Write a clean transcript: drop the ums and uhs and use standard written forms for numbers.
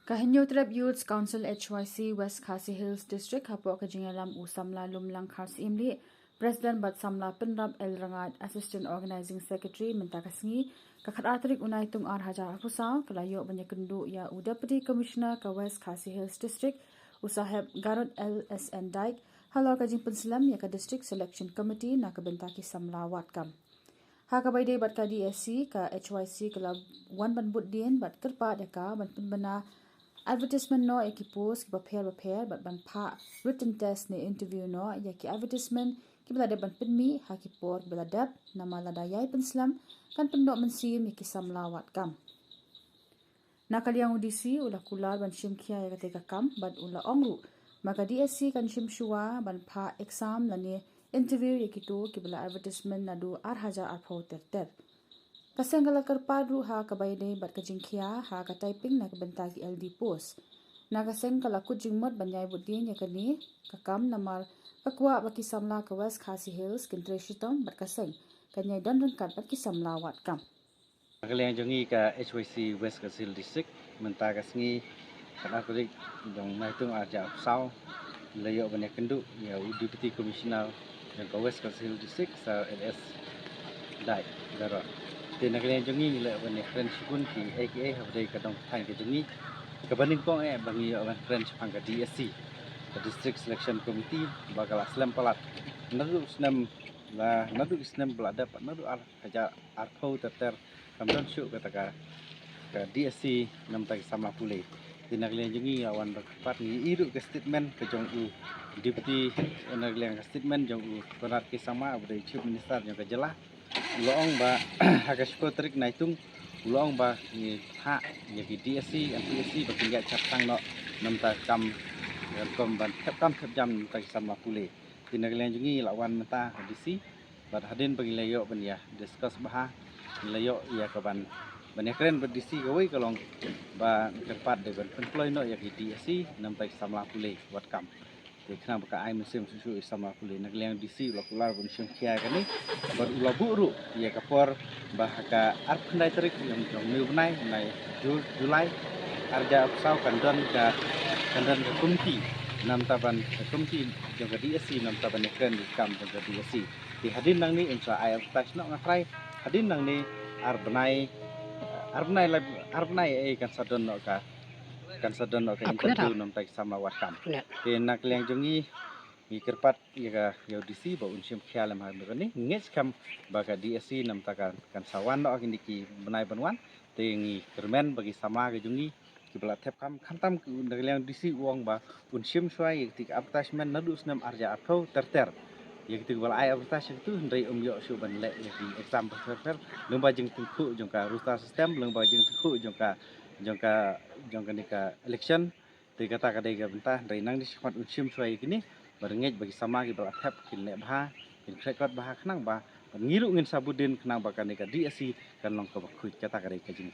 Kahinyo Trap Youth Council HYC West Khasi Hills District hapo kajingalam usamla lumlang khars imli President Bat Samla Penrab El Rangat Assistant Organizing Secretary mentakasngi kakharatrik unaitung arhaja apusa kalayo banyakendu ya Deputy Commissioner ka West Khasi Hills District usahab Garot LSN Dike halo kajing penselam ya ka District Selection Committee na kabentaki samla watkam. Hakabayde bat ka DSC ka HYC Club 1 ban budien bat kerpa deka ban penbena advertisement no eki post ki bapher bat ban pha written test ne interview no ya ki advertisement ki bala de ban penmi ha ki por bala dap nama lada yai penslam kan pendo mensim ki samlawat kam nakaliang udisi ula kular ban shimkhia ya kate kam bat ula ongru maka DSC kan shimshua ban pha exam lani interview ya ki to ki bala advertisement nadu 8000 arpho ter Kasengala kerpadu ha kabayde bat kajingkhia ha ka typing na kabentagi LD post. Nagasengala kujingmot banyai budin ya kani kakam namal kakwa baki samla ka West Khasi Hills kintreshitong bat kaseng kanyai don kat bat ki samla wat kam. Kalian jongi ka HYC West Khasi Hills District mentagasngi kana kudik dong naitung aja sau layo banyak kenduk ya Deputy Commissioner yang ka West Khasi Hills District sa LS Dai Garot. Thì là cái jongi là vấn đề friend pun thì AKA học đây cả đồng thành cái jongi cái vấn đề con em bằng nhiều vấn friend bằng cái DSC cái District Selection Committee và cái Islam pelat nadu Islam pelat dapat nadu kerja arpau ter kemudian syuk kata ke DSC nam tak sama pulih. Thì là cái jongi awan dapat ni iru ke statement ke jongu deputy là cái statement jongu berat ke sama dari chief minister yang ke jelas ulang ba hakasko trik naitung ulang ba ni ha ya ki DSC MPSC bakinga chaptang no namta kam kom ban kam jam ta sama pule tinaglen jungi lawan mata DC bat hadin bagi layo ban ya discuss bah layo ya ka ban keren ba DC gawai kalong ba kerpat de ban employ no ya ki DSC namta sama pule wat kam Kena baka ai musim susu sama pulih nak liang DC ular musim kia kani ber buru ya kapor bahaka art pendai terik yang new nai Julai arja sau kandon ka komiti nam taban komiti yang ke DSC nam taban keren di kam yang ke DSC di hadin nang ni insya ai touch no ngakrai hadin nang ni arbnai kan sadon no ka interview nam tak sama wakam ke nak liang jongi mi kerpat ya DC ba unsim khialam ha ni nges kam baga DSC nam takan kan sawan no akin diki benai banwan te ngi kermen bagi sama ke jongi ki bala thep kam khantam nak liang DC uang ba unsim swai tik advertisement nadus nam arja atho ter ya gitu bala ai advertisement tu ndai yo su ban le ya exam per lung ba jeng tu jong ka ruta system lung ba jeng tu jongka nika election te kata kadai ga bentah dari nang di sifat unsim suai kini barengej bagi sama ki bala thep kin le bha kin krekot bha khnang ba ngiru ngin sabudin khnang ba kanika DSC kan long ka bakhuj kata kadai ka jing